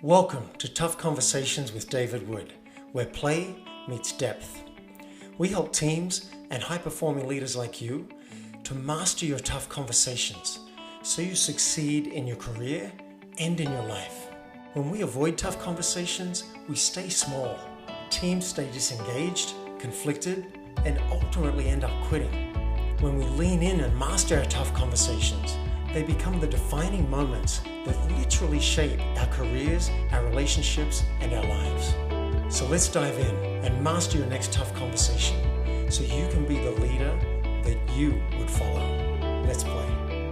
Welcome to Tough Conversations with David Wood, where play meets depth. We help teams and high-performing leaders like you to master your tough conversations so you succeed in your career and in your life. When we avoid tough conversations, we stay small. Teams stay disengaged, conflicted, and ultimately end up quitting. When we lean in and master our tough conversations, they become the defining moments that literally shape our careers, our relationships, and our lives. So let's dive in and master your next tough conversation so you can be the leader that you would follow. Let's play.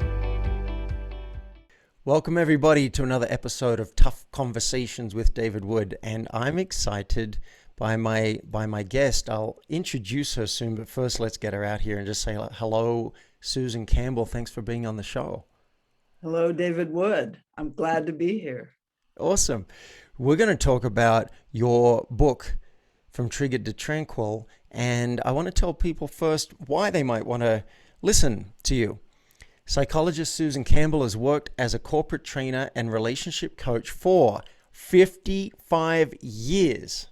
Welcome everybody to another episode of Tough Conversations with David Wood, and I'm excited by my guest. I'll introduce her soon, but first let's get her out here and just say hello, Susan Campbell. Thanks for being on the show. Hello, David Wood. I'm glad to be here. Awesome. We're going to talk about your book, From Triggered to Tranquil, and I want to tell people first why they might want to listen to you. Psychologist Susan Campbell has worked as a corporate trainer and relationship coach for 55 years.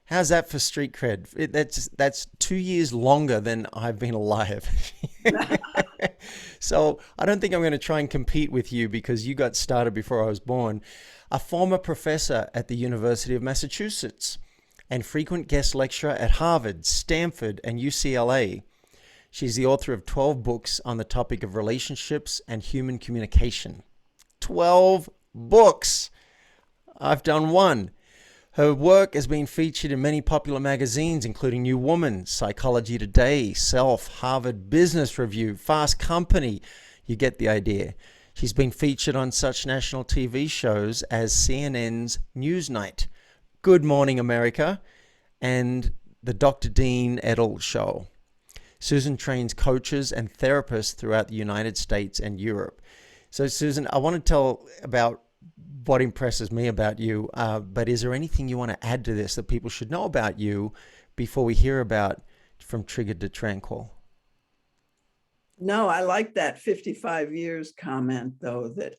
How's that for street cred? That's 2 years longer than I've been alive. So I don't think I'm going to try and compete with you because you got started before I was born. A former professor at the University of Massachusetts and frequent guest lecturer at Harvard, Stanford, and UCLA. She's the author of 12 books on the topic of relationships and human communication. 12 books. I've done one. Her work has been featured in many popular magazines, including New Woman, Psychology Today, Self, Harvard Business Review, Fast Company. You get the idea. She's been featured on such national TV shows as CNN's Newsnight, Good Morning America, and the Dr. Dean Edel Show. Susan trains coaches and therapists throughout the United States and Europe. So, Susan, I want to tell about what impresses me about you, but is there anything you want to add to this that people should know about you before we hear about From Triggered to Tranquil? No, I like that 55 years comment, though, that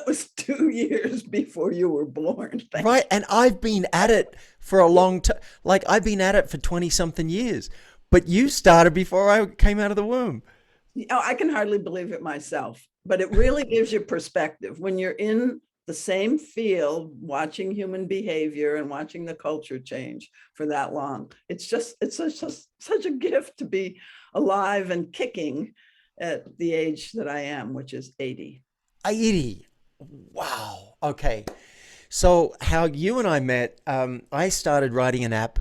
was 2 years before you were born. Right, and I've been at it for a long time. Like, I've been at it for 20-something years, but you started before I came out of the womb. Oh, I can hardly believe it myself, but it really gives you perspective when you're in the same field, watching human behavior and watching the culture change for that long. It's just such a gift to be alive and kicking at the age that I am, which is 80. 80. Wow. Okay. So how you and I met, I started writing an app,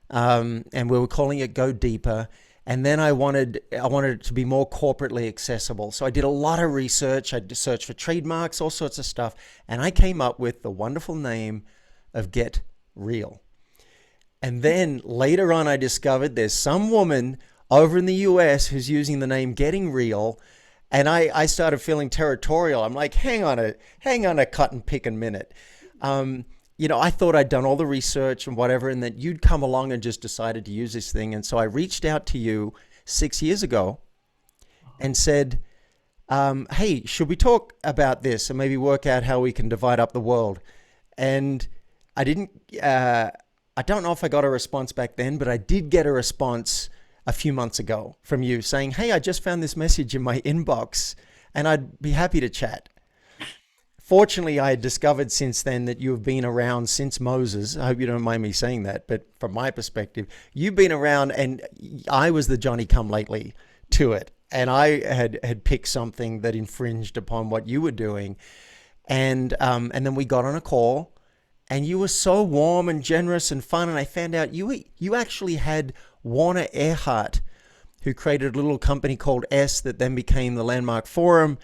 and we were calling it Go Deeper. And then I wanted it to be more corporately accessible. So I did a lot of research. I searched for trademarks, all sorts of stuff. And I came up with the wonderful name of Get Real. And then later on, I discovered there's some woman over in the US who's using the name Getting Real. And I started feeling territorial. I'm like, hang on a cut and pick a minute. I thought I'd done all the research and whatever, and that you'd come along and just decided to use this thing. And so I reached out to you 6 years ago and said, hey, should we talk about this and maybe work out how we can divide up the world? And I don't know if I got a response back then, but I did get a response a few months ago from you saying, hey, I just found this message in my inbox and I'd be happy to chat. Fortunately, I had discovered since then that you have been around since Moses. I hope you don't mind me saying that, but from my perspective, you've been around, and I was the Johnny-come-lately to it. And I had picked something that infringed upon what you were doing. And then we got on a call, and you were so warm and generous and fun. And I found out you actually had Warner Earhart, who created a little company called S that then became the Landmark Forum,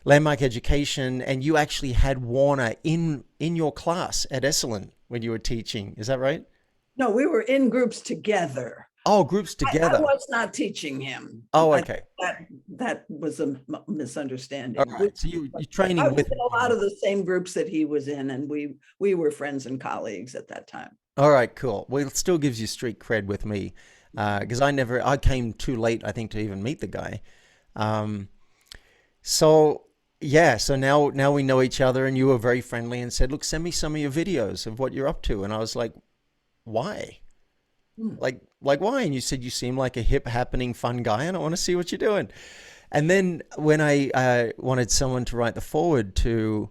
Landmark Education, and you actually had Warner in your class at Esalen when you were teaching. Is that right? No, we were in groups together. Oh, groups together. I was not teaching him. Oh, okay. That was a misunderstanding. All right. So you're training I was with in a lot of the same groups that he was in, and we were friends and colleagues at that time. All right, cool. Well, it still gives you street cred with me because I came too late, I think, to even meet the guy. So yeah, so now we know each other, and you were very friendly and said, "Look, send me some of your videos of what you're up to." And I was like, "Why? Hmm. Like why?" And you said you seem like a hip, happening, fun guy, and I want to see what you're doing. And then when I wanted someone to write the forward to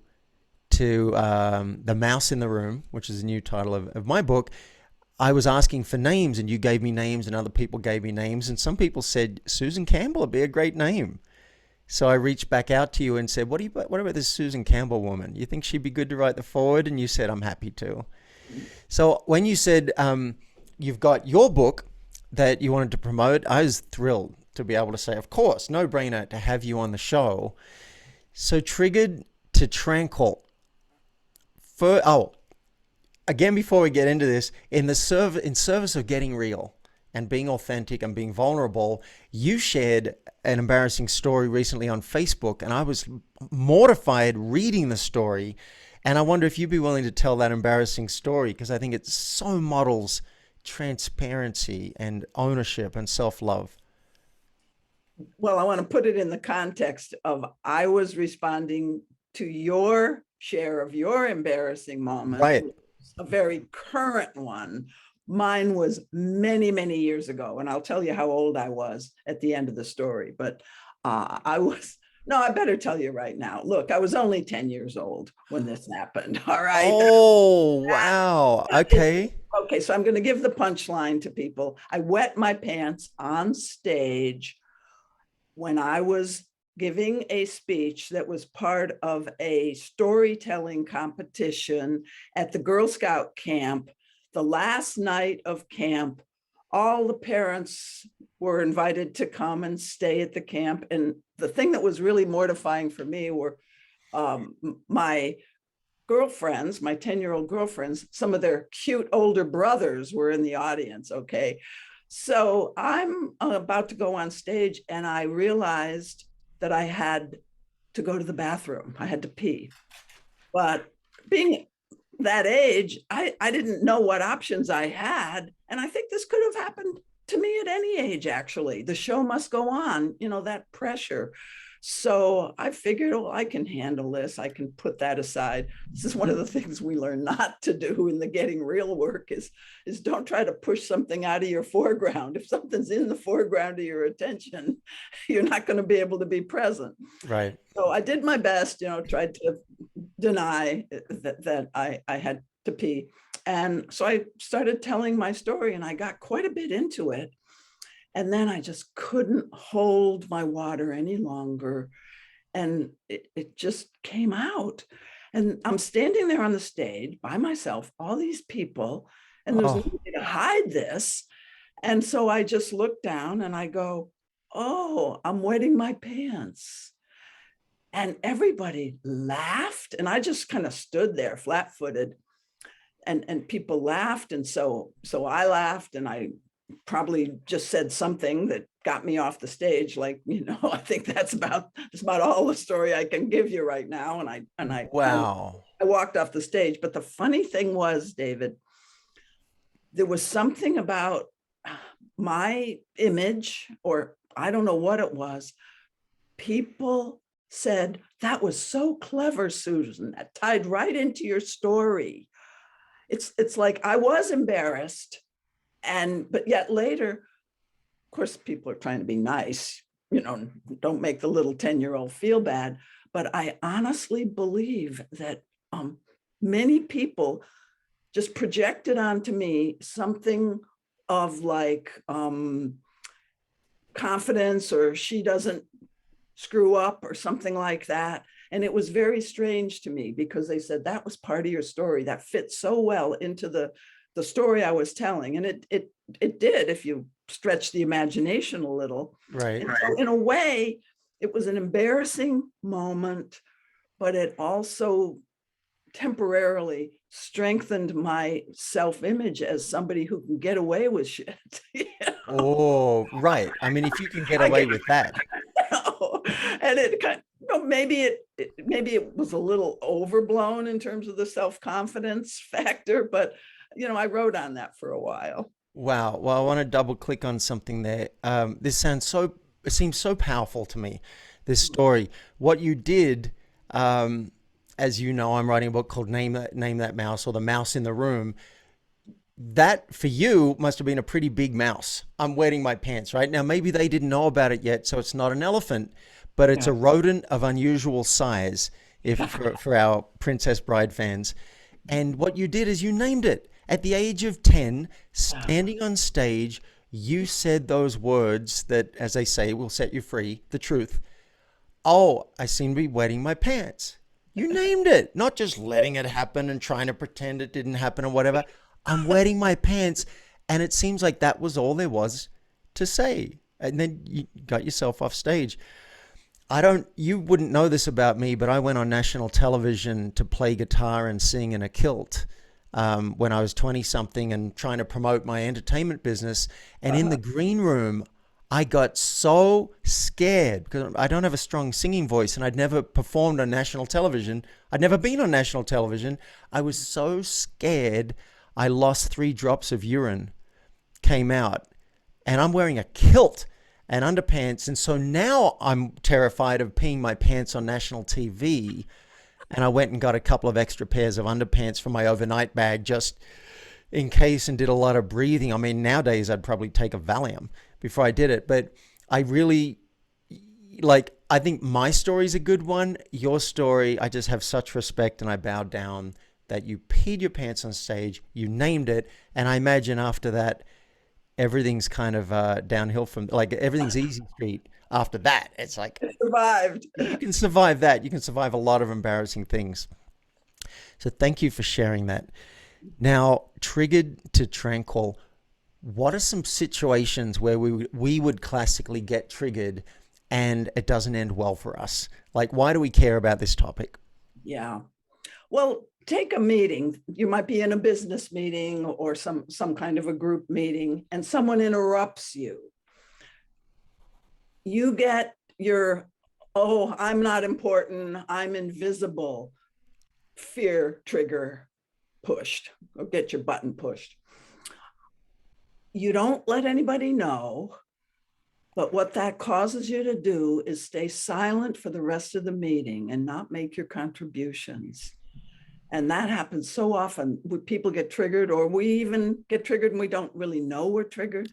The Mouse in the Room, which is a new title of my book, I was asking for names, and you gave me names, and other people gave me names, and some people said Susan Campbell would be a great name. So I reached back out to you and said, what about this Susan Campbell woman? You think she'd be good to write the forward?" And you said, "I'm happy to." So when you said you've got your book that you wanted to promote, I was thrilled to be able to say, of course, no brainer to have you on the show. So triggered to Tranquil. Again, before we get into this, in service of getting real and being authentic and being vulnerable, you shared an embarrassing story recently on Facebook, and I was mortified reading the story. And I wonder if you'd be willing to tell that embarrassing story, because I think it so models transparency and ownership and self-love. Well, I want to put it in the context of I was responding to your share of your embarrassing moment, Right. a very current one. Mine was many, many years ago, and I'll tell you how old I was at the end of the story. But I was, no, I better tell you right now. Look, I was only 10 years old when this happened. All right. Oh, wow. Okay. Okay, so I'm going to give the punchline to people. I wet my pants on stage when I was giving a speech that was part of a storytelling competition at the Girl Scout camp. The last night of camp, all the parents were invited to come and stay at the camp. And the thing that was really mortifying for me were my girlfriends, my 10-year-old girlfriends, some of their cute older brothers were in the audience. Okay. So I'm about to go on stage, and I realized that I had to go to the bathroom. I had to pee. But being that age, I didn't know what options I had. And I think this could have happened to me at any age, actually. The show must go on, that pressure. So I figured, oh, I can handle this. I can put that aside. This is one of the things we learn not to do in the getting real work is don't try to push something out of your foreground. If something's in the foreground of your attention, you're not going to be able to be present. Right. So I did my best, tried to deny that I had to pee. And so I started telling my story, and I got quite a bit into it. And then I just couldn't hold my water any longer. And it just came out. And I'm standing there on the stage by myself, all these people, and there's no Oh, way to hide this. And so I just look down and I go, oh, I'm wetting my pants. And everybody laughed. And I just kind of stood there flat footed. And people laughed. And so I laughed, and I probably just said something that got me off the stage. Like, I think that's about all the story I can give you right now. wow. I walked off the stage. But the funny thing was, David, there was something about my image, or I don't know what it was. People said, "That was so clever, Susan. That tied right into your story." It's like I was embarrassed, but yet later, of course, people are trying to be nice, don't make the little 10-year-old feel bad. But I honestly believe that many people just projected onto me something of like confidence, or she doesn't screw up, or something like that. And it was very strange to me, because they said that was part of your story that fit so well into the story I was telling. And it did, if you stretch the imagination a little. Right. And so in a way, it was an embarrassing moment, but it also temporarily strengthened my self-image as somebody who can get away with shit. Oh, right. I mean, if you can get I away get, with that. and it kind of, maybe it was a little overblown in terms of the self-confidence factor, but I wrote on that for a while. Wow. Well, I want to double click on something there. It seems so powerful to me, this story. What you did Um, as you know, I'm writing a book called Name That Mouse, or The Mouse in the Room. That for you must have been a pretty big mouse. I'm wetting my pants right now. Maybe they didn't know about it yet, so it's not an elephant, but it's Yeah. a rodent of unusual size. If for our Princess Bride fans, and what you did is you named it at the age of 10, standing on stage. You said those words that, as they say, will set you free. The truth. Oh, I seem to be wetting my pants. You named it, not just letting it happen and trying to pretend it didn't happen or whatever. I'm wetting my pants. And it seems like that was all there was to say. And then you got yourself off stage. You wouldn't know this about me, but I went on national television to play guitar and sing in a kilt when I was 20 something and trying to promote my entertainment business. And in the green room, I got so scared because I don't have a strong singing voice and I'd never performed on national television. I'd never been on national television. I was so scared. I lost 3 drops of urine, came out, and I'm wearing a kilt and underpants. And so now I'm terrified of peeing my pants on national TV. And I went and got a couple of extra pairs of underpants from my overnight bag just in case, and did a lot of breathing. I mean, nowadays I'd probably take a Valium before I did it. But I really, I think my story's a good one. Your story, I just have such respect, and I bow down that you peed your pants on stage, you named it. And I imagine after that, everything's kind of downhill from, everything's easy street after that. It's like, Survived. you can survive that. You can survive a lot of embarrassing things. So thank you for sharing that. Now, triggered to Tranquil, what are some situations where we would classically get triggered and it doesn't end well for us? Like, why do we care about this topic? Yeah. Well, take a meeting. You might be in a business meeting or some kind of a group meeting, and someone interrupts you. You get your, oh, I'm not important, I'm invisible, fear trigger pushed, or get your button pushed. You don't let anybody know, but what that causes you to do is stay silent for the rest of the meeting and not make your contributions. And that happens so often. People get triggered, or we even get triggered and we don't really know we're triggered,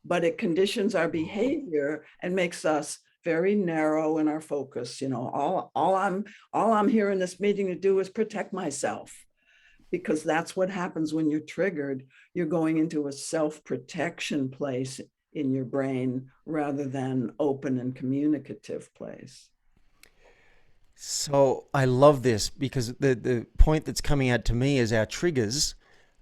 but it conditions our behavior and makes us very narrow in our focus. You know, all I'm here in this meeting to do is protect myself, because that's what happens when you're triggered. You're going into a self-protection place in your brain rather than open and communicative place. So I love this because the point that's coming out to me is our triggers,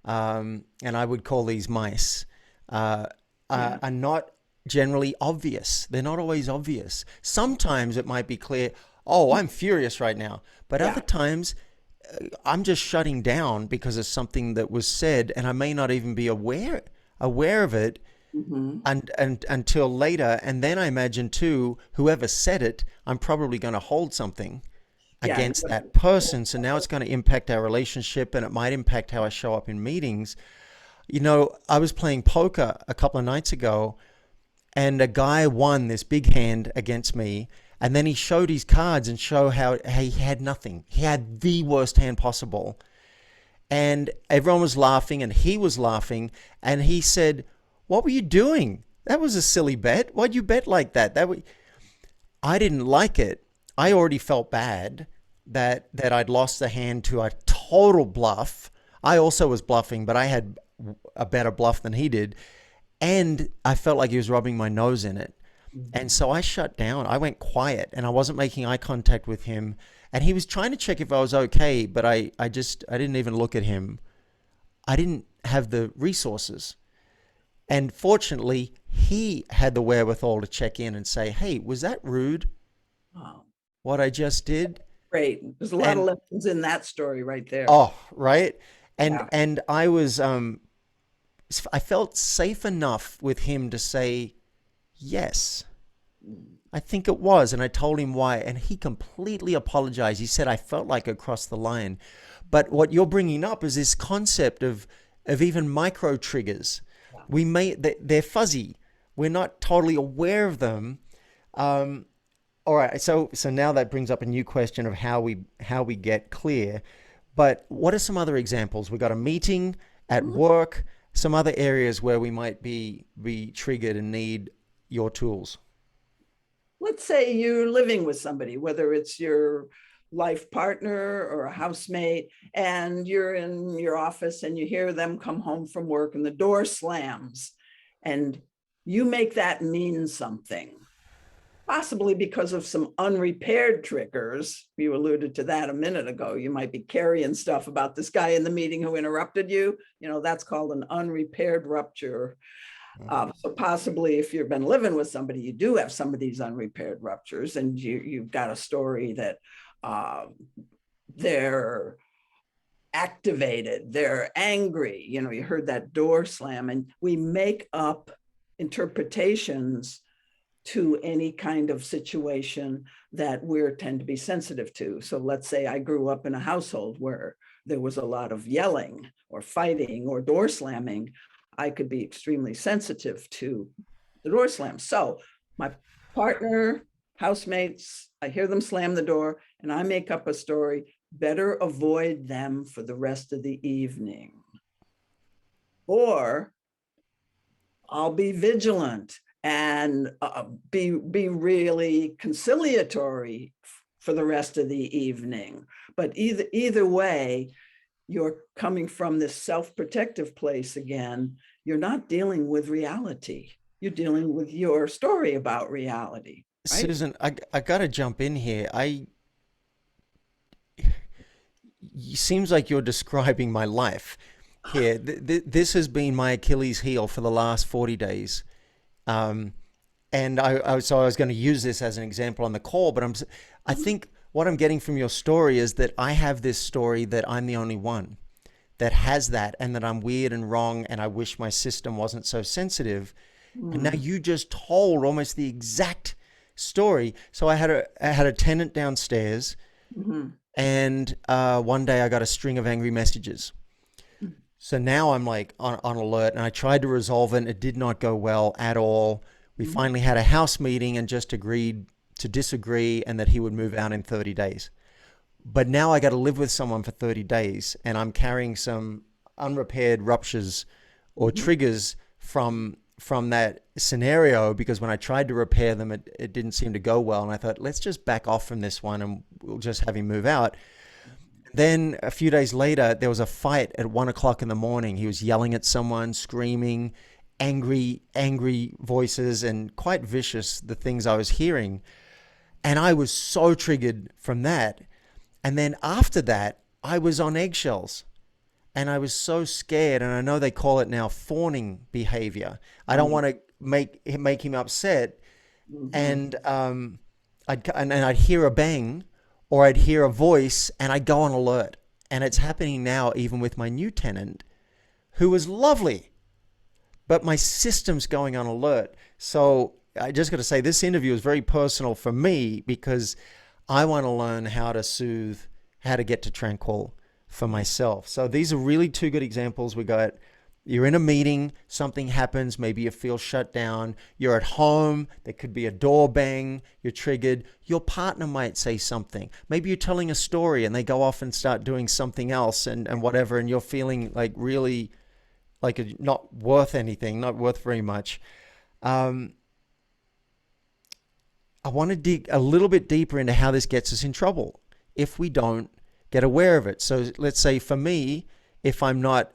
and I would call these mice, uh, Yeah. are not generally obvious. They're not always obvious. Sometimes it might be clear, oh, I'm furious right now. But Yeah. other times, I'm just shutting down because of something that was said, and I may not even be aware of it Mm-hmm. and until later. And then I imagine too, whoever said it, I'm probably going to hold something Yeah. against that person. So now it's going to impact our relationship, and it might impact how I show up in meetings. You know, I was playing poker a couple of nights ago, and a guy won this big hand against me. And then he showed his cards and show how he had nothing. He had the worst hand possible. And everyone was laughing and he was laughing. And he said, "What were you doing? That was a silly bet. Why'd you bet like that?" I didn't like it. I already felt bad that I'd lost the hand to a total bluff. I also was bluffing, but I had a better bluff than he did. And I felt like he was rubbing my nose in it. And so I shut down. I went quiet and I wasn't making eye contact with him. And he was trying to check if I was okay, but I didn't even look at him. I didn't have the resources. And fortunately, he had the wherewithal to check in and say, "Hey, was that rude, Wow. what I just did?" Great. There's a lot of And lessons in that story right there. oh, right. And Yeah. and I felt safe enough with him to say, "Yes, I think it was." And I told him why. And he completely apologized. He said, "I felt like I crossed the line." But what you're bringing up is this concept of even micro triggers. They're fuzzy. We're not totally aware of them. Um, All right. So now that brings up a new question of how we get clear. But what are some other examples? We got a meeting at Mhm. work, some other areas where we might be triggered and need your tools. Let's say you're living with somebody, whether it's your life partner or a housemate, and you're in your office and you hear them come home from work and the door slams, and you make that mean something, possibly because of some unrepaired triggers. You alluded to that a minute ago. You might be carrying stuff about this guy in the meeting who interrupted you. That's called an unrepaired rupture. So possibly if you've been living with somebody, you do have some of these unrepaired ruptures, and you've got a story that uh, they're activated, they're angry. You heard that door slam, and we make up interpretations to any kind of situation that we tend to be sensitive to. So let's say I grew up in a household where there was a lot of yelling or fighting or door slamming. I could be extremely sensitive to the door slam. So my partner, housemates, I hear them slam the door and I make up a story. Better avoid them for the rest of the evening. Or I'll be vigilant and be really conciliatory for the rest of the evening. But either way, you're coming from this self-protective place again. You're not dealing with reality. You're dealing with your story about reality, right? Susan, I gotta jump in here. Seems like you're describing my life here. This has been my Achilles heel for the last 40 days. Um, and I was going to use this as an example on the call, but I think what I'm getting from your story is that I have this story that I'm the only one that has that, and that I'm weird and wrong, and I wish my system wasn't so sensitive. And now Mm. you just told almost the exact story. So I had a tenant downstairs, Mm-hmm. and one day I got a string of angry messages. So now I'm like on alert, and I tried to resolve it, and it did not go well at all. We Mm-hmm. finally had a house meeting and just agreed to disagree, and that he would move out in 30 days. But now I got to live with someone for 30 days, and I'm carrying some unrepaired ruptures or Mm-hmm. triggers from that scenario, because when I tried to repair them, it didn't seem to go well. And I thought, let's just back off from this one and we'll just have him move out. Then a few days later, there was a fight at 1 o'clock in the morning. He was yelling at someone, screaming, angry voices, and quite vicious, the things I was hearing. And I was so triggered from that. And then after that, I was on eggshells, and I was so scared. And I know they call it now fawning behavior. I don't want to make him upset. Mm-hmm. And I'd hear a bang, or I'd hear a voice, and I'd go on alert. And it's happening now even with my new tenant, who was lovely, but my system's going on alert. So I just got to say, this interview is very personal for me, because I want to learn how to soothe, how to get to Tranquil for myself. So these are really two good examples. We got, you're in a meeting, something happens, maybe you feel shut down. You're at home, there could be a door bang, you're triggered. Your partner might say something. Maybe you're telling a story and they go off and start doing something else, and whatever, and you're feeling like really like not worth anything, not worth very much. Um, I want to dig a little bit deeper into how this gets us in trouble if we don't get aware of it. So let's say for me, if I'm not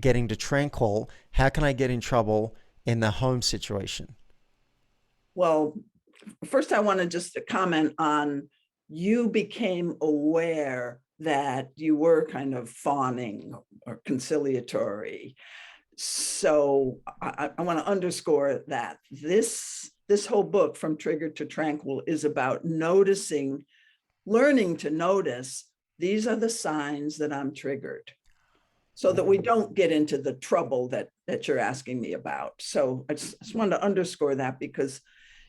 getting to Tranquil, how can I get in trouble in the home situation? Well, first, I want to just comment on, you became aware that you were kind of fawning or conciliatory. So I want to underscore that this whole book, From Triggered to Tranquil, is about noticing, learning to notice, these are the signs that I'm triggered, so that we don't get into the trouble that you're asking me about. So I just wanted to underscore that, because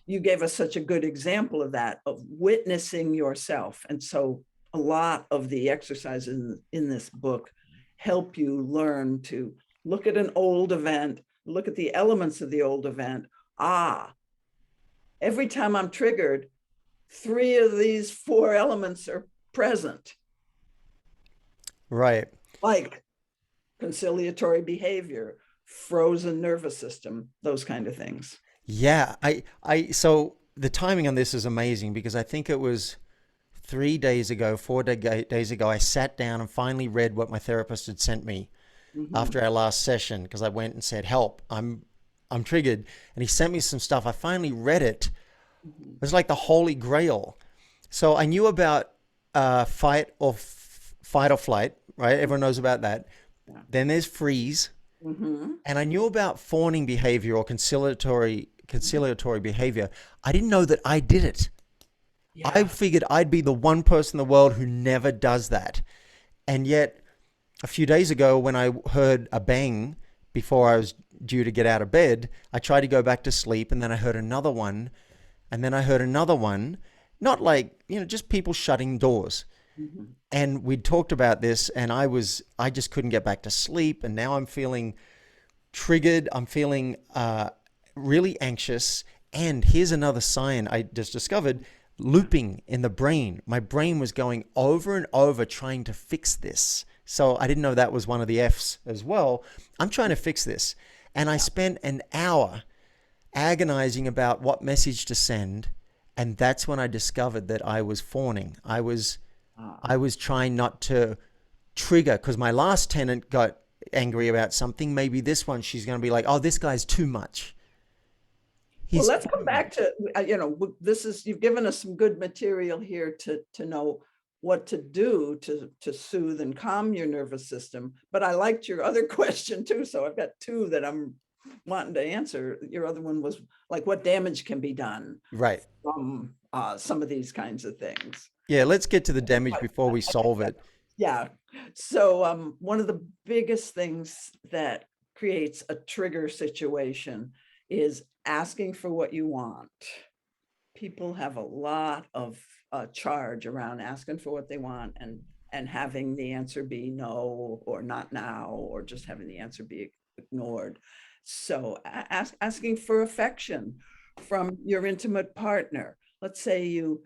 you gave us such a good example of that, of witnessing yourself. And so a lot of the exercises in this book help you learn to look at an old event, look at the elements of the old event. Every time I'm triggered, three of these four elements are present, Right. like conciliatory behavior, frozen nervous system, those kind of things. Yeah. So the timing on this is amazing because I think it was 3 days ago, days ago, I sat down and finally read what my therapist had sent me Mhm. after our last session because I went and said, "Help, I'm triggered." And he sent me some stuff. I finally read it. Mhm. It was like the holy grail. So I knew about fight or flight, right? Everyone knows about that. Yeah. Then there's freeze, Mhm. and I knew about fawning behavior or conciliatory behavior. I didn't know that I did it. I Yeah. figured I'd be the one person in the world who never does that. And yet, a few days ago, when I heard a bang before I was due to get out of bed, I tried to go back to sleep, and then I heard another one, and then I heard another one. Not like, just people shutting doors. Mhm. And we'd talked about this, and I just couldn't get back to sleep. And now I'm feeling triggered. I'm feeling really anxious. And here's another sign I just discovered: looping in the brain. My brain was going over and over trying to fix this. So I didn't know that was one of the F's as well. I'm trying to fix this. And I Yeah. spent an hour agonizing about what message to send. And that's when I discovered that I was fawning. I Ah. was trying not to trigger because my last tenant got angry about something. Maybe this one, she's going to be like, "Oh, this guy's too much. Well, He's let's too come back much." to, this is, you've given us some good material here to know what to do to soothe and calm your nervous system. But I liked your other question too. So I've got two that I'm wanting to answer. Your other one was like, what damage can be done Right. from some of these kinds of things? Yeah, let's get to the damage before we solve it. Yeah. So one of the biggest things that creates a trigger situation is asking for what you want. People have a lot of charge around asking for what they want and having the answer be no or not now, or just having the answer be ignored. So asking for affection from your intimate partner. Let's say you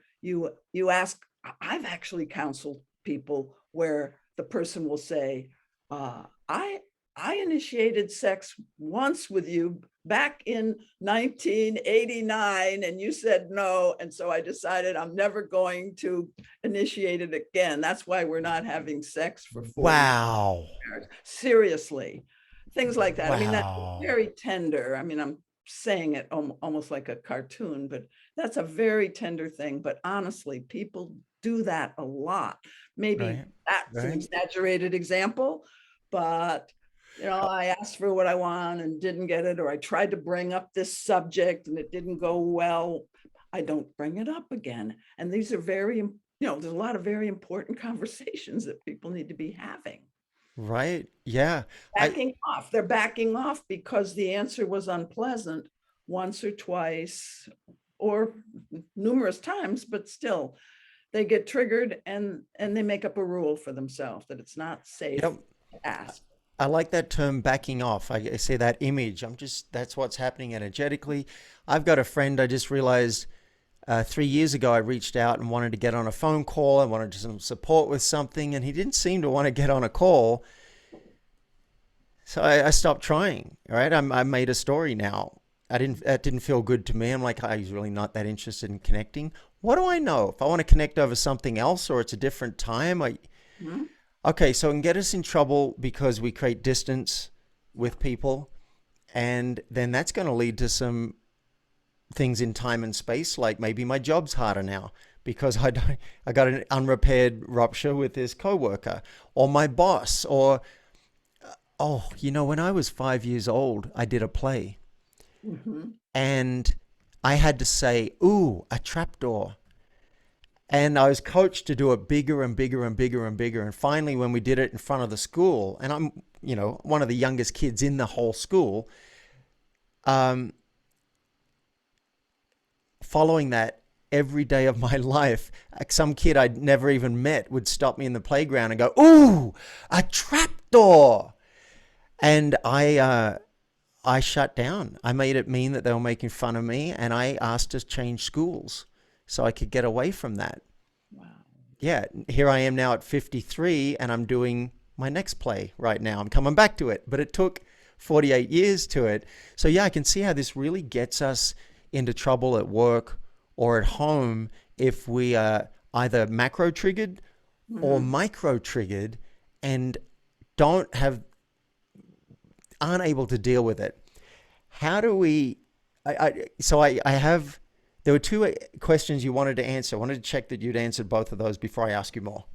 ask. I've actually counseled people where the person will say, I initiated sex once with you back in 1989 and you said no, and so I decided I'm never going to initiate it again. That's why we're not having sex for 40 Wow. years. Seriously, things like that. I mean, that's Wow. very tender. I mean, I'm saying it almost like a cartoon, but that's a very tender thing. But honestly, people do that a lot. Maybe Right. that's an Right. exaggerated example, but I asked for what I want and didn't get it, or I tried to bring up this subject and it didn't go well. I don't bring it up again. And these are there's a lot of very important conversations that people need to be having. Right. Yeah. I Backing off. They're backing off because the answer was unpleasant once or twice or numerous times, but still they get triggered and they make up a rule for themselves that it's not safe yep. to ask. I like that term backing off. I see that image. That's what's happening energetically. I've got a friend, I just realized 3 years ago, I reached out and wanted to get on a phone call. I wanted some support with something, and he didn't seem to want to get on a call. So I stopped trying. All right. I made a story now. That didn't feel good to me. I'm like, he's really not that interested in connecting. What do I know? If I want to connect over something else or it's a different time, Mhm. okay, so it can get us in trouble because we create distance with people. And then that's going to lead to some things in time and space, like maybe my job's harder now because I got an unrepaired rupture with this coworker or my boss or, oh, when I was 5 years old, I did a play Mhm. and I had to say, ooh, a trapdoor. And I was coached to do it bigger and bigger and bigger and bigger. And finally, when we did it in front of the school, and I'm, one of the youngest kids in the whole school, um, following that, every day of my life, some kid I'd never even met would stop me in the playground and go, "Ooh, a trapdoor!" And I shut down. I made it mean that they were making fun of me, and I asked to change schools so I could get away from that. Wow. Yeah, here I am now at 53 and I'm doing my next play right now. I'm coming back to it, but it took 48 years to it. So yeah, I can see how this really gets us into trouble at work or at home if we are either macro triggered or Mhm. micro triggered and don't have aren't able to deal with it. How do we I have there were two questions you wanted to answer. I wanted to check that you'd answered both of those before I ask you more.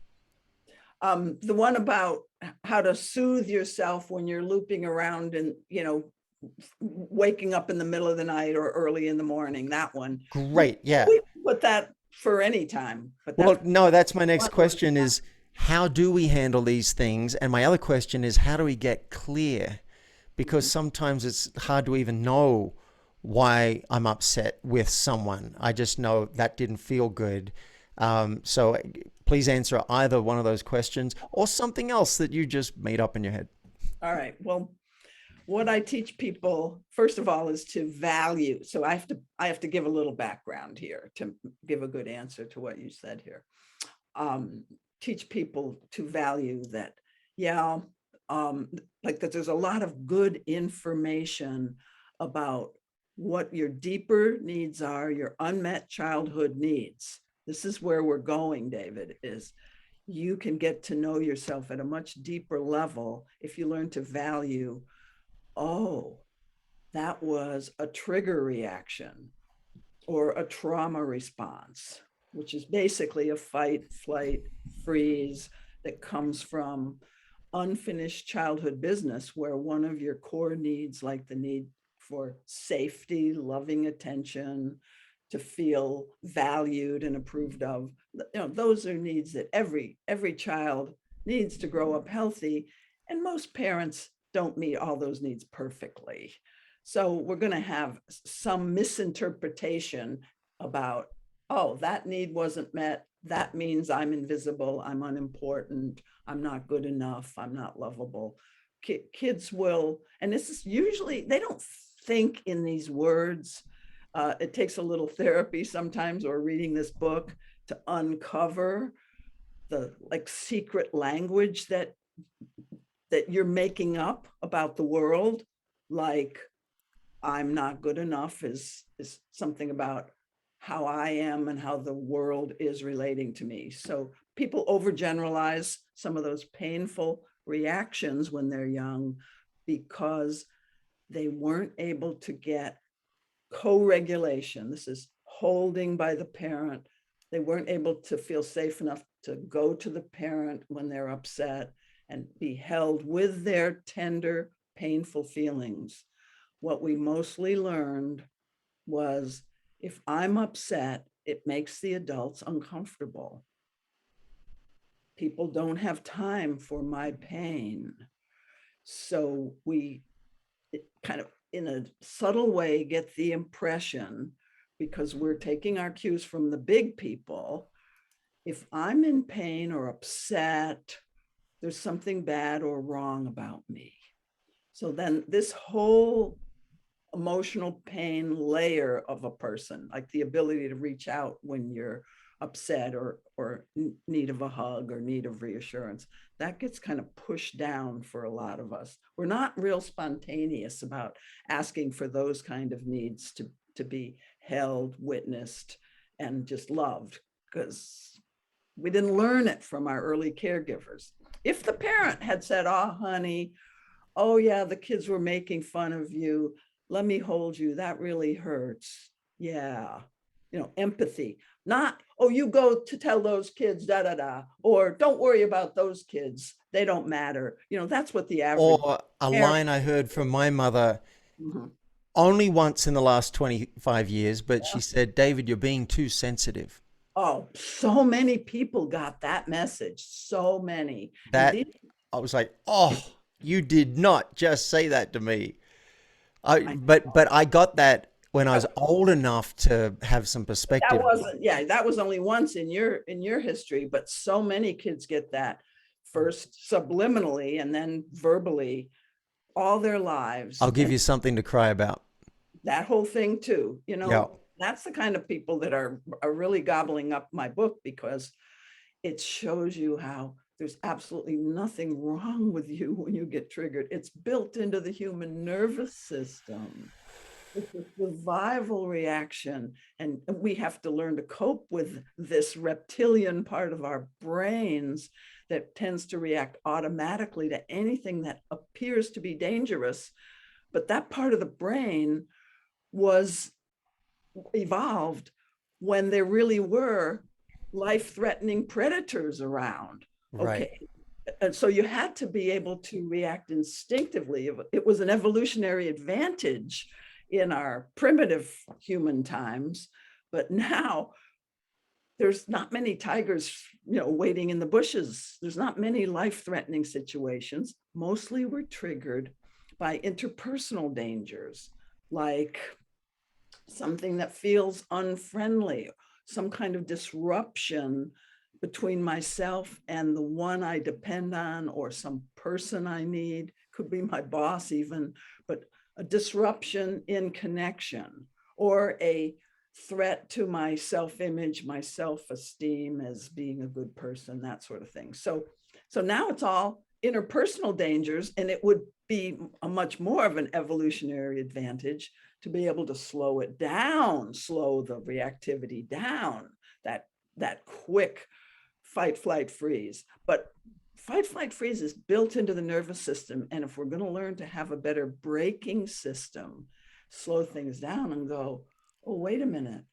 The one about how to soothe yourself when you're looping around and, waking up in the middle of the night or early in the morning, that one. Great. Yeah. We put that for any time, but Well, that's no, that's my next one where question is how do we handle these things? And my other question is how do we get clear? Because sometimes it's hard to even know why I'm upset with someone. I just know that didn't feel good. So please answer either one of those questions or something else that you just made up in your head. all right. Well, what I teach people, first of all, is to value. So I have to give a little background here to give a good answer to what you said here. Um, Teach people to value that, yeah, like that there's a lot of good information about what your deeper needs are, your unmet childhood needs. This is where we're going, David, is you can get to know yourself at a much deeper level if you learn to value, oh, that was a trigger reaction or a trauma response, which is basically a fight, flight, freeze that comes from unfinished childhood business, where one of your core needs, like the need for safety, loving attention, to feel valued and approved of, those are needs that every child needs to grow up healthy, and most parents don't meet all those needs perfectly. So we're going to have some misinterpretation about, oh, that need wasn't met. That means I'm invisible, I'm unimportant, I'm not good enough, I'm not lovable. Kids will, and this is usually, they don't think in these words. It takes a little therapy sometimes or reading this book to uncover the like secret language that you're making up about the world, like I'm not good enough is something about how I am and how the world is relating to me. So people overgeneralize some of those painful reactions when they're young because they weren't able to get co-regulation. This is holding by the parent. They weren't able to feel safe enough to go to the parent when they're upset and be held with their tender, painful feelings. What we mostly learned was if I'm upset, it makes the adults uncomfortable. People don't have time for my pain. So we kind of, in a subtle way, get the impression, because we're taking our cues from the big people, if I'm in pain or upset, there's something bad or wrong about me. So then this whole emotional pain layer of a person, like the ability to reach out when you're upset or need of a hug or need of reassurance, that gets kind of pushed down for a lot of us. We're not real spontaneous about asking for those kind of needs to be held, witnessed, and just loved, because we didn't learn it from our early caregivers. If the parent had said, oh honey, oh yeah, the kids were making fun of you, let me hold you, that really hurts, yeah, empathy, not, oh, you go to tell those kids da da da, or don't worry about those kids, they don't matter. That's what the average Or a parent. line I heard from my mother Mhm. only once in the last 25 years, but she said, David, you're being too sensitive. Oh, so many people got that message, so many. And That I was like, oh, you did not just say that to me. I, But I got that when I was old enough to have some that perspective. wasn't, yeah, that was only once in your history, but so many kids get that first subliminally and then verbally all their lives. I'll give And you something to cry about. that whole thing too, Yeah. that's the kind of people that are really gobbling up my book, because it shows you how there's absolutely nothing wrong with you when you get triggered. It's built into the human nervous system. It's a survival reaction, and we have to learn to cope with this reptilian part of our brains that tends to react automatically to anything that appears to be dangerous. But that part of the brain was evolved when there really were life-threatening predators around. Right. Okay. And so you had to be able to react instinctively. It was an evolutionary advantage in our primitive human times, but now there's not many tigers, waiting in the bushes. There's not many life-threatening situations. Mostly we're triggered by interpersonal dangers, like something that feels unfriendly, some kind of disruption between myself and the one I depend on, or some person I need, could be my boss even, but a disruption in connection, or a threat to my self-image, my self-esteem as being a good person, that sort of thing. So now it's all interpersonal dangers, and it would be a much more of an evolutionary advantage to be able to slow it down, slow the reactivity down, that quick fight, flight, freeze. But fight, flight, freeze is built into the nervous system. And if we're going to learn to have a better braking system, slow things down and go, oh, wait a minute,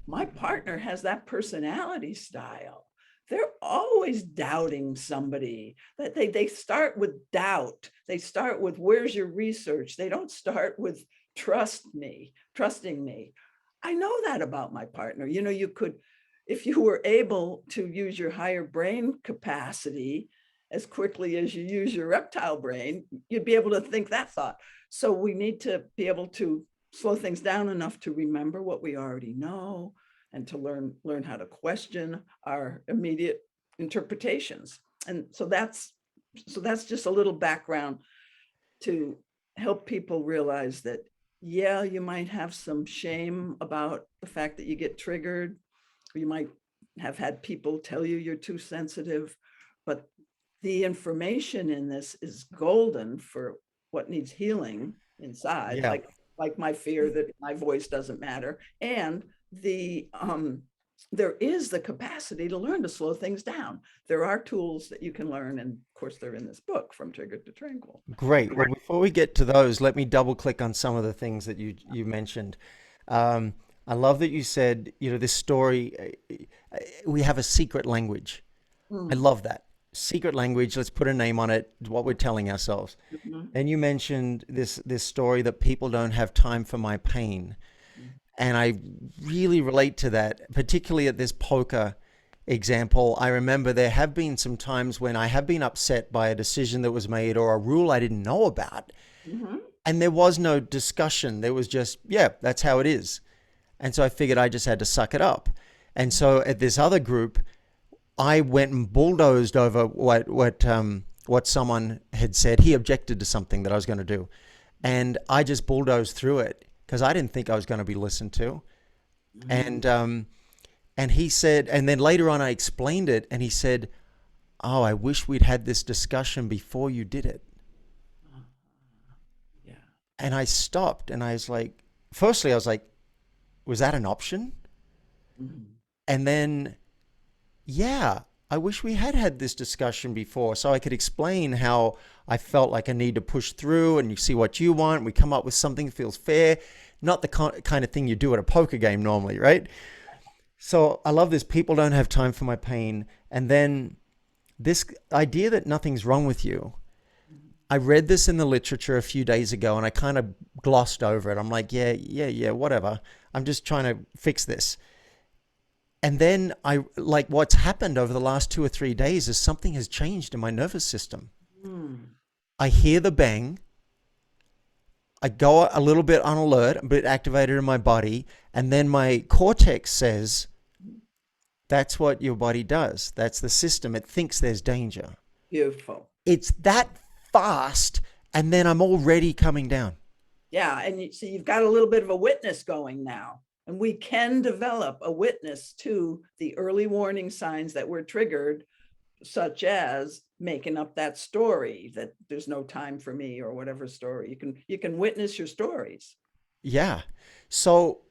my partner has that personality style. They're always doubting somebody. That they start with doubt. They start with, where's your research? They don't start with trusting me. I know that about my partner. You could, if you were able to use your higher brain capacity as quickly as you use your reptile brain, you'd be able to think that thought. So we need to be able to slow things down enough to remember what we already know, and to learn how to question our immediate interpretations. And so that's just a little background to help people realize that, yeah, you might have some shame about the fact that you get triggered, or you might have had people tell you you're too sensitive, but the information in this is golden for what needs healing inside, Yeah. like my fear that my voice doesn't matter. And there is the capacity to learn to slow things down. There are tools that you can learn, and of course they're in this book, From Triggered to Tranquil. Great. Well, before we get to those, let me double click on some of the things that you mentioned. Um, I love that you said, this story, we have a secret language. I Mm. love that. Secret language, let's put a name on it, what we're telling ourselves. Mhm. And you mentioned this story that people don't have time for my pain. And I really relate to that, particularly at this poker example. I remember there have been some times when I have been upset by a decision that was made, or a rule I didn't know about. Mhm. And there was no discussion. There was just, yeah, that's how it is. And so I figured I just had to suck it up. And so at this other group, I went and bulldozed over what someone had said. He objected to something that I was going to do, and I just bulldozed through it because I didn't think I was going to be listened to. Mhm. And he said, and then later on I explained it, and he said, "Oh, I wish we'd had this discussion before you did it." Yeah. And I stopped, and I was like, firstly, I was like, "Was that an option?" Mhm. And then, yeah, I wish we had had this discussion before so I could explain how I felt like I need to push through, and you see what you want. We come up with something that feels fair, not the kind of thing you do at a poker game normally, right? So I love this. People don't have time for my pain. And then this idea that nothing's wrong with you. I read this in the literature a few days ago, and I kind of glossed over it. I'm like, yeah, whatever. I'm just trying to fix this. And then like what's happened over the last 2 or 3 days is something has changed in my nervous system. Mm. I hear the bang. I go a little bit on alert, a bit activated in my body. And then my cortex says, that's what your body does. That's the system. It thinks there's danger. Beautiful. It's that fast. And then I'm already coming down. Yeah, and so you've got a little bit of a witness going now. And we can develop a witness to the early warning signs that we're triggered, such as making up that story that there's no time for me, or whatever story. You can witness your stories. Yeah. So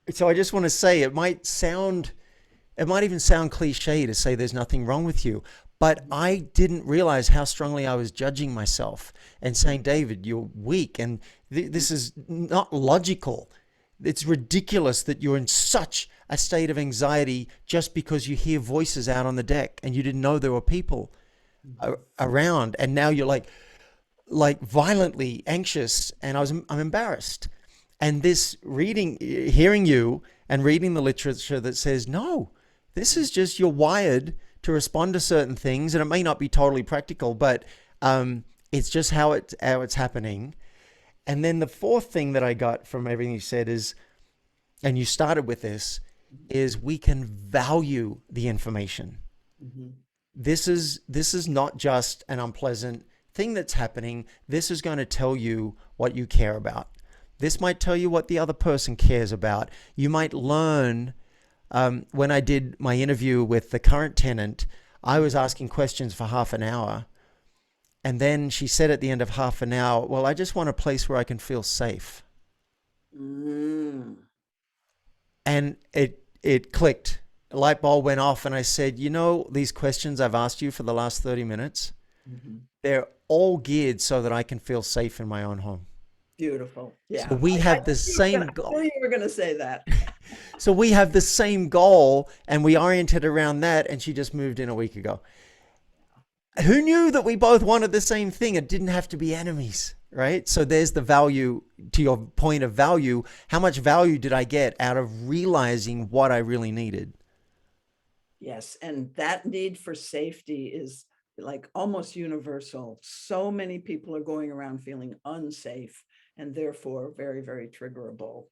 I just want to say it might even sound cliche to say there's nothing wrong with you, but I didn't realize how strongly I was judging myself and saying, David, you're weak, and this is not logical. It's ridiculous that you're in such a state of anxiety just because you hear voices out on the deck and you didn't know there were people around, and now you're like violently anxious, and I'm embarrassed. And this hearing you and reading the literature that says, no, this is just you're wired to respond to certain things, and it may not be totally practical, but it's just how it's happening. And then the fourth thing that I got from everything you said is, and you started with this, is we can value the information. Mhm. This is not just an unpleasant thing that's happening. This is going to tell you what you care about. This might tell you what the other person cares about. You might learn. When I did my interview with the current tenant, I was asking questions for half an hour. And then she said at the end of half an hour, well, I just want a place where I can feel safe. Mm. And it clicked. A light bulb went off, and I said, these questions I've asked you for the last 30 minutes, Mhm. they're all geared so that I can feel safe in my own home. Beautiful. So Yeah. we have the I same knew goal. you were going to say that. So we have the same goal, and we oriented around that, and she just moved in a week ago. Who knew that we both wanted the same thing? It didn't have to be enemies, right? So there's the value, to your point of value. How much value did I get out of realizing what I really needed? Yes. And that need for safety is like almost universal. So many people are going around feeling unsafe and therefore very, very triggerable.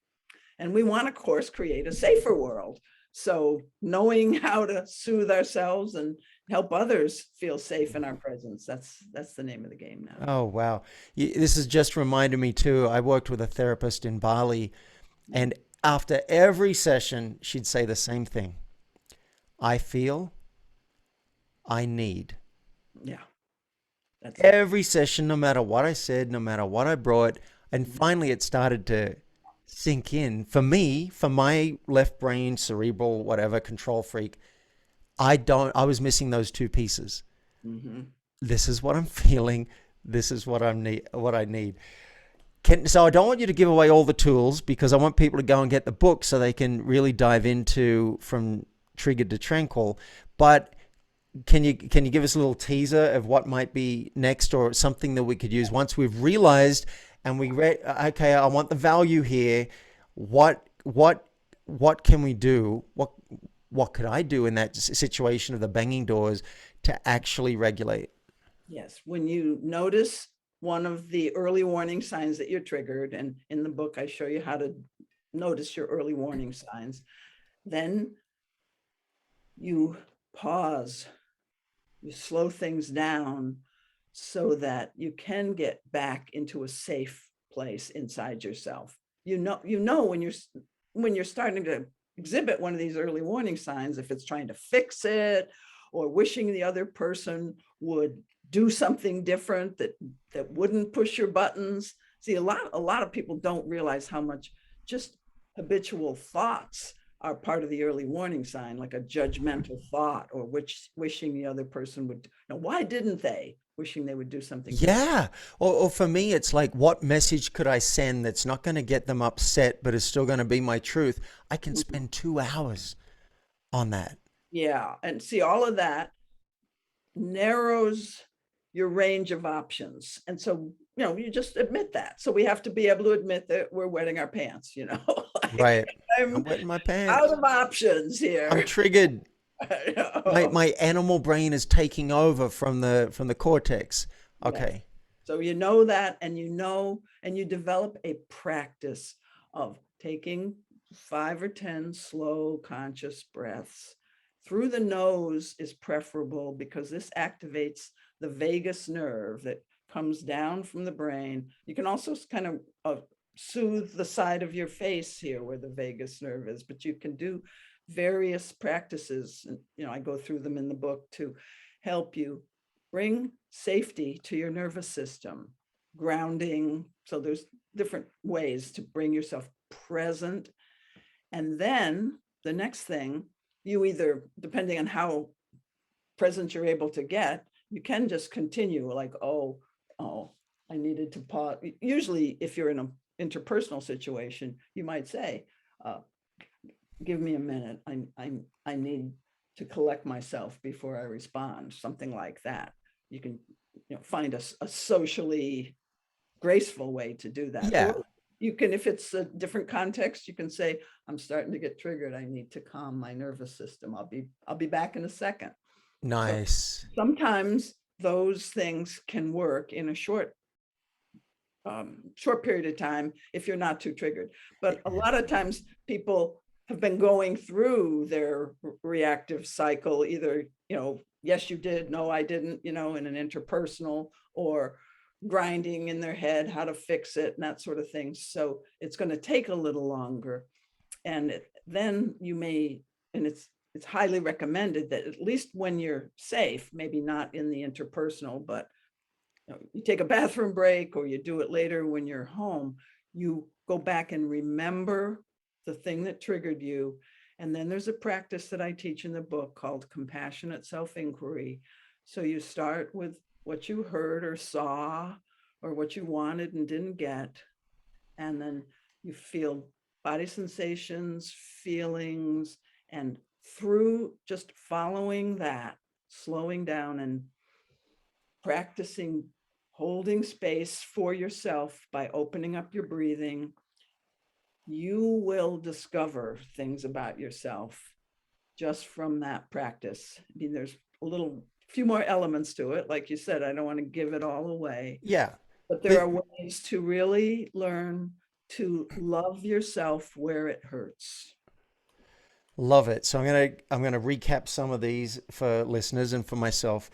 And we want to, of course, create a safer world. So knowing how to soothe ourselves and help others feel safe in our presence, that's the name of the game now. Oh, wow. This has just reminded me too. I worked with a therapist in Bali, and after every session, she'd say the same thing. I feel, I need. Yeah, that's it. Every session, no matter what I said, no matter what I brought. And finally, it started to sink in for me, for my left brain, cerebral, whatever, control freak. I was missing those two pieces. Mm-hmm. This is what I'm feeling. This is what I need. So I don't want you to give away all the tools, because I want people to go and get the book so they can really dive into From Triggered to Tranquil. But can you give us a little teaser of what might be next, or something that we could use once we've realized and we read, okay, I want the value here. What can we do? What could I do in that situation of the banging doors to actually regulate? Yes, when you notice one of the early warning signs that you're triggered, and in the book I show you how to notice your early warning signs, then you pause, you slow things down so that you can get back into a safe place inside yourself. You know when you're starting to exhibit one of these early warning signs, if it's trying to fix it or wishing the other person would do something different that wouldn't push your buttons. See, a lot of people don't realize how much just habitual thoughts are part of the early warning sign, like a judgmental thought, or wishing the other person would. Now, why didn't they? Wishing they would do something different. Yeah. Or for me, it's like, what message could I send that's not going to get them upset, but is still going to be my truth? I can spend 2 hours on that. Yeah, and see, all of that narrows your range of options. And so, you just admit that. So we have to be able to admit that we're wetting our pants, like, Right. I'm I'm wetting my out pants. of options I'm here. triggered. My animal brain is taking over from the cortex. Yes. Okay. So you know that, and and you develop a practice of taking 5 or 10 slow, conscious breaths. Through the nose is preferable because this activates the vagus nerve that comes down from the brain. You can also kind of soothe the side of your face here where the vagus nerve is, but you can do various practices. And, I go through them in the book to help you bring safety to your nervous system, grounding. So there's different ways to bring yourself present. And then the next thing, you either, depending on how present you're able to get, you can just continue like, oh, I needed to pause. Usually if you're in an interpersonal situation, you might say, give me a minute. I need to collect myself before I respond, something like that. You can find a socially graceful way to do that. Yeah. Or you can, if it's a different context, you can say, I'm starting to get triggered. I need to calm my nervous system. I'll be back in a second. Nice. So sometimes those things can work in a short period of time if you're not too triggered. But a lot of times people have been going through their reactive cycle, either, yes, you did, no, I didn't, in an interpersonal, or grinding in their head how to fix it and that sort of thing. So it's going to take a little longer. And then you may, and it's highly recommended that at least when you're safe, maybe not in the interpersonal, but you take a bathroom break or you do it later when you're home, you go back and remember the thing that triggered you. And then there's a practice that I teach in the book called compassionate self-inquiry. So you start with what you heard or saw or what you wanted and didn't get. And then you feel body sensations, feelings, and through just following that, slowing down and practicing holding space for yourself by opening up your breathing, you will discover things about yourself just from that practice. I mean, there's few more elements to it. Like you said, I don't want to give it all away. Yeah. But there are ways to really learn to love yourself where it hurts. Love it. So I'm gonna recap some of these for listeners and for myself.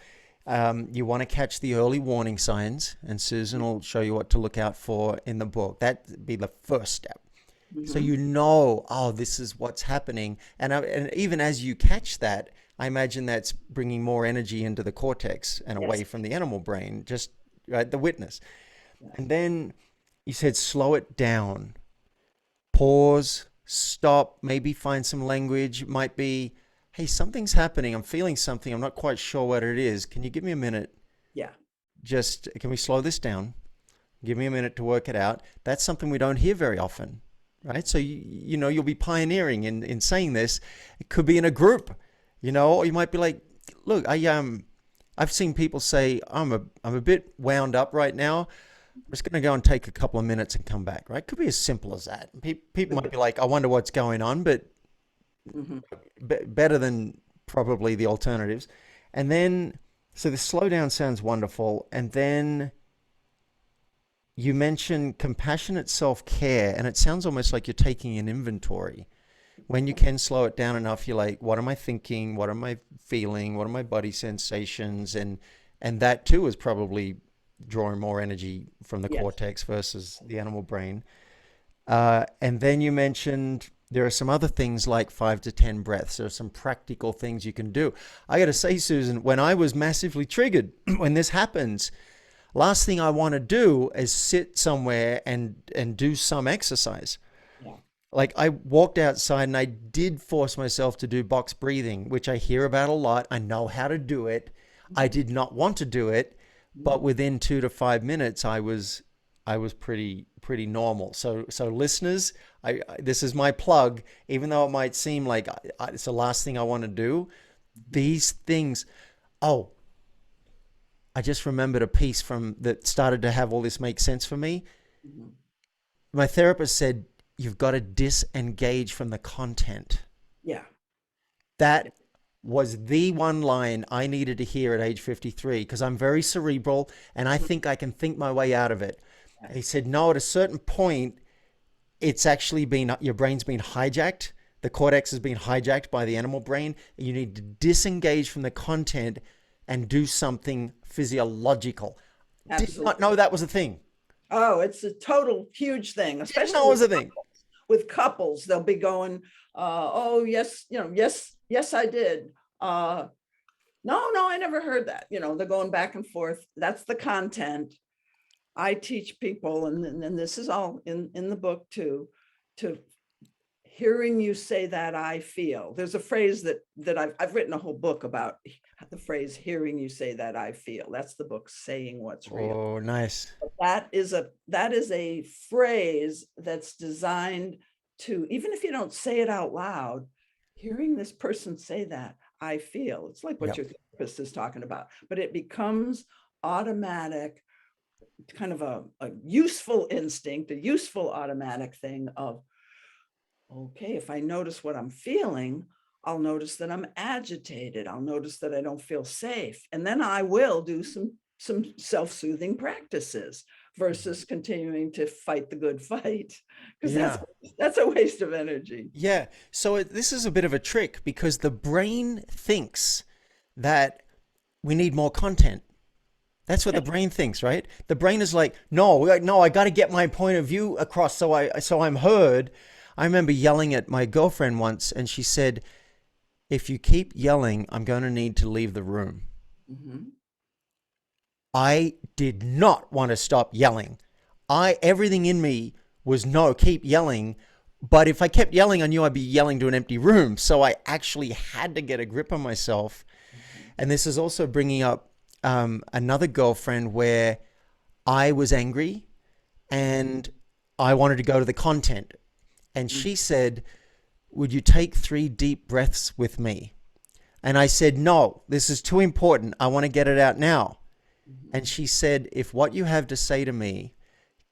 You want to catch the early warning signs, and Susan will show you what to look out for in the book. That'd be the first step. Mm-hmm. So oh, this is what's happening. And even as you catch that, I imagine that's bringing more energy into the cortex and away from the animal brain, just right, the witness. And then you said slow it down, pause, stop, maybe find some language. It might be, hey, something's happening. I'm feeling something. I'm not quite sure what it is. Can you give me a minute? Yeah. Can we slow this down? Give me a minute to work it out. That's something we don't hear very often, right? So, you'll be pioneering in saying this. It could be in a group, or you might be like, look, I've seen people say, I'm a bit wound up right now. I'm just going to go and take a couple of minutes and come back, right? Could be as simple as that. People might be like, I wonder what's going on, but better than probably the alternatives. And then, so the slowdown sounds wonderful. And then you mentioned compassionate self-care, and it sounds almost like you're taking an inventory. When you can slow it down enough, you're like, what am I thinking? What am I feeling? What are my body sensations? And that too is probably drawing more energy from the cortex versus the animal brain. And then you mentioned there are some other things like 5 to 10 breaths. There are some practical things you can do. I got to say, Susan, when I was massively triggered, when this happens, last thing I want to do is sit somewhere and do some exercise. Yeah. Like I walked outside and I did force myself to do box breathing, which I hear about a lot. I know how to do it. I did not want to do it, but within 2 to 5 minutes, I was pretty normal. So listeners, this is my plug. Even though it might seem like it's the last thing I want to do, these things. Oh, I just remembered a piece that started to have all this make sense for me. Mm-hmm. My therapist said, you've got to disengage from the content. Yeah. That was the one line I needed to hear at age 53, because I'm very cerebral and I think I can think my way out of it. He said, no, at a certain point, it's actually your brain's been hijacked. The cortex has been hijacked by the animal brain. You need to disengage from the content and do something physiological. Absolutely. Did not know that was a thing. Oh, it's a total huge thing, Didn't especially know it was a thing. with couples. They'll be going, oh, yes, yes, yes, I did. No, no, I never heard that. They're going back and forth. That's the content. I teach people, and this is all in the book too, to hearing you say that I feel. There's a phrase that I've written a whole book about the phrase hearing you say that I feel. That's the book, Saying What's Real. Oh, nice. That is a phrase that's designed to, even if you don't say it out loud, hearing this person say that I feel, it's like what Yep. your therapist is talking about, but it becomes automatic, kind of a useful instinct, a useful automatic thing of, okay, if I notice what I'm feeling, I'll notice that I'm agitated. I'll notice that I don't feel safe. And then I will do some self-soothing practices versus continuing to fight the good fight, because that's Yeah. that's a waste of energy. Yeah. So this is a bit of a trick because the brain thinks that we need more content. That's what the brain thinks, right? The brain is like, no, no, I got to get my point of view across so I'm heard. I remember yelling at my girlfriend once, and she said, "If you keep yelling, I'm going to need to leave the room." Mhm. I did not want to stop yelling. Everything in me was no, keep yelling. But if I kept yelling, I knew I'd be yelling to an empty room. So I actually had to get a grip on myself. And this is also bringing up another girlfriend where I was angry and I wanted to go to the content. And she said, "Would you take 3 deep breaths with me?" And I said, "No, this is too important. I want to get it out now." And she said, "If what you have to say to me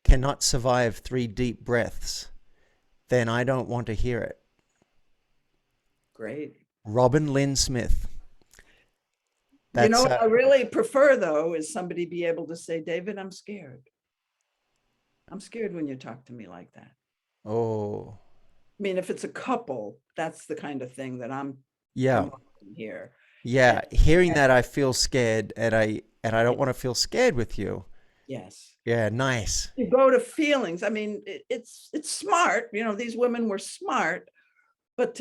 cannot survive 3 deep breaths, then I don't want to hear it." Great. Robin Lynn Smith. You know That's, what I really prefer, though, is somebody be able to say, David, I'm scared. I'm scared when you talk to me like that. oh, I mean, if it's a couple, that's the kind of thing that I'm yeah. promoting here. And Yeah. Hearing that, I feel scared and I don't want to feel scared with you. yes, Yeah. Nice. you go to feelings. I mean, it's smart. These women were smart, but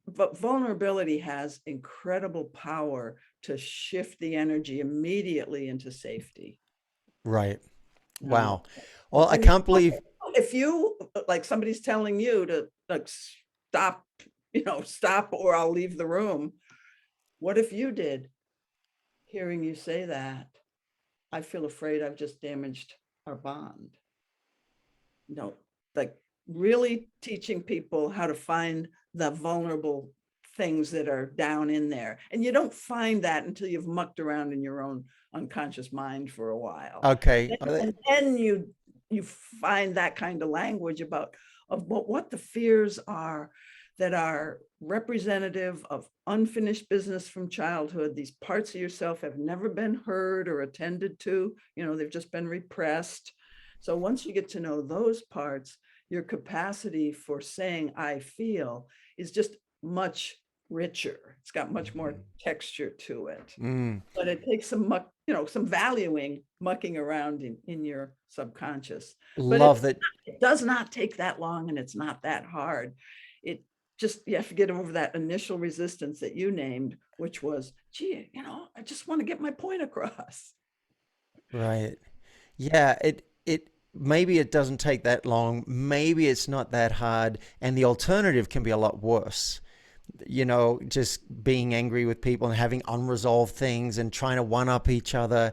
vulnerability has incredible power to shift the energy immediately into safety. Right. Um, Wow. Well, I and can't believe, if you, like, somebody's telling you to, like, stop, stop or I'll leave the room. What if you did? Hearing you say that, I feel afraid I've just damaged our bond. Like, really teaching people how to find the vulnerable things that are down in there. And you don't find that until you've mucked around in your own unconscious mind for a while. okay. And then you find that kind of language about what the fears are that are representative of unfinished business from childhood. These parts of yourself have never been heard or attended to. They've just been repressed. So once you get to know those parts, your capacity for saying I feel is just much richer. It's got much more texture to it. Mm, But it takes some valuing, mucking around in your subconscious. But love that. it does not take that long, and it's not that hard. It just, you have to get over that initial resistance that you named, which was, gee, I just want to get my point across. Right. Yeah, maybe it doesn't take that long. Maybe it's not that hard, and the alternative can be a lot worse. Just being angry with people and having unresolved things and trying to one up each other,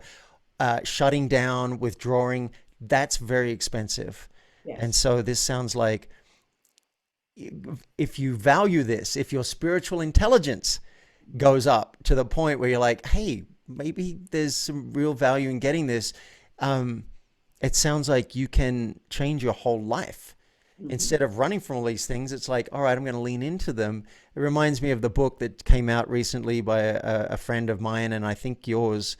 shutting down, withdrawing, that's very expensive. And Yes. so this sounds like if you value this, if your spiritual intelligence goes up to the point where you're like, hey, maybe there's some real value in getting this, it sounds like you can change your whole life. Mhm. Instead of running from all these things, it's like, all right, I'm going to lean into them. It reminds me of the book that came out recently by a friend of mine, and I think yours,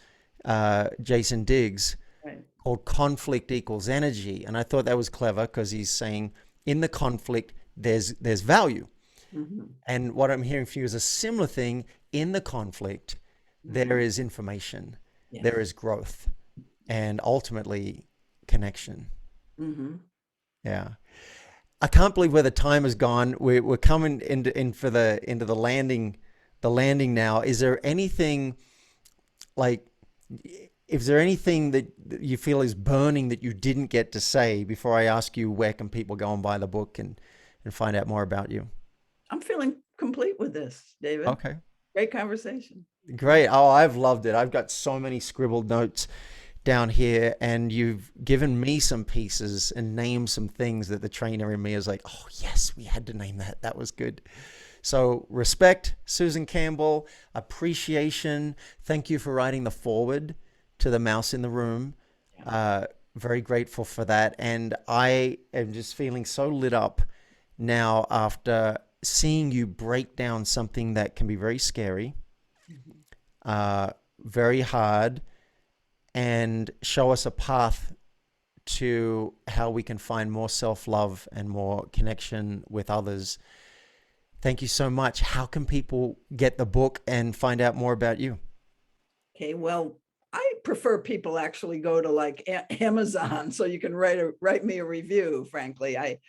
Jason Diggs, Right. called Conflict Equals Energy. And I thought that was clever because he's saying in the conflict, there's value. Mhm. And what I'm hearing from you is a similar thing. In the conflict, there Mhm. is information, there Yes. is growth, and ultimately connection. Mhm. Yeah. I can't believe where the time has gone. We're coming into the landing now. Is there anything like, is there anything that you feel is burning that you didn't get to say before I ask you where can people go and buy the book and find out more about you? I'm feeling complete with this, David. Okay. Great conversation. Great. Oh, I've loved it. I've got so many scribbled notes down here, and you've given me some pieces and named some things that the trainer in me is like, oh, yes, we had to name that. That was good. So, respect, Susan Campbell, appreciation. Thank you for writing the foreword to The Mouse in the Room. Very grateful for that. And I am just feeling so lit up now after seeing you break down something that can be very scary, very hard, and show us a path to how we can find more self-love and more connection with others. Thank you so much. How can people get the book and find out more about you? Okay, well, I prefer people actually go to like Amazon so you can write me a review. Frankly, I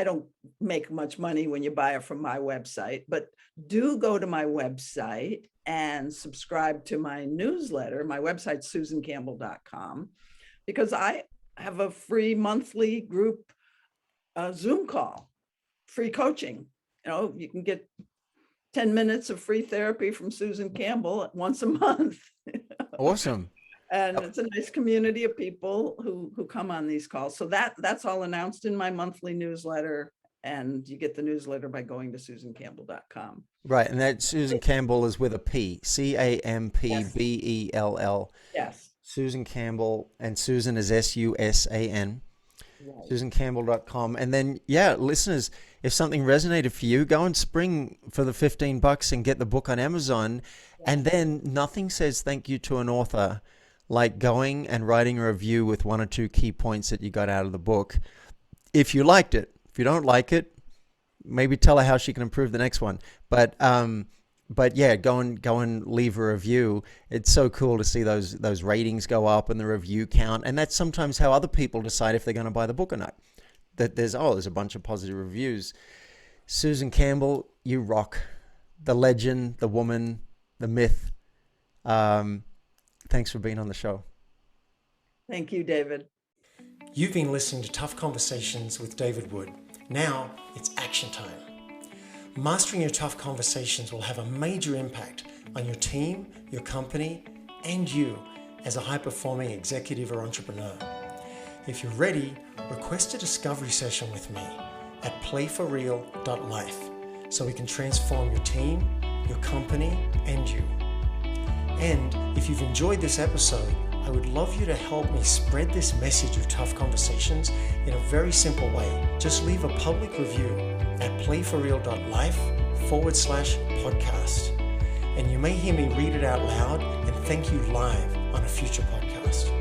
don't make much money when you buy it from my website, but do go to my website and subscribe to my newsletter. My website's susancampbell.com, because I have a free monthly group Zoom call, free coaching. You can get 10 minutes of free therapy from Susan Campbell once a month. Awesome. And it's a nice community of people who come on these calls. So that's all announced in my monthly newsletter. And you get the newsletter by going to susancampbell.com. Right. And that Susan Campbell is with a P, Campbell. Yes. Susan Campbell, and Susan is SUSAN. Right. SusanCampbell.com. And then, yeah, listeners, if something resonated for you, go and spring for the $15 and get the book on Amazon. And then nothing says thank you to an author like going and writing a review with one or two key points that you got out of the book. If you liked it. If you don't like it, maybe tell her how she can improve the next one. But yeah, go and leave a review. It's so cool to see those ratings go up and the review count. And that's sometimes how other people decide if they're going to buy the book or not. That there's a bunch of positive reviews. Susan Campbell, you rock. The legend, the woman, the myth. Thanks for being on the show. Thank you, David. You've been listening to Tough Conversations with David Wood. Now it's action time. Mastering your tough conversations will have a major impact on your team, your company, and you as a high-performing executive or entrepreneur. If you're ready, request a discovery session with me at playforreal.life so we can transform your team, your company, and you. And if you've enjoyed this episode, I would love you to help me spread this message of tough conversations in a very simple way. Just leave a public review at playforreal.life/podcast. And you may hear me read it out loud and thank you live on a future podcast.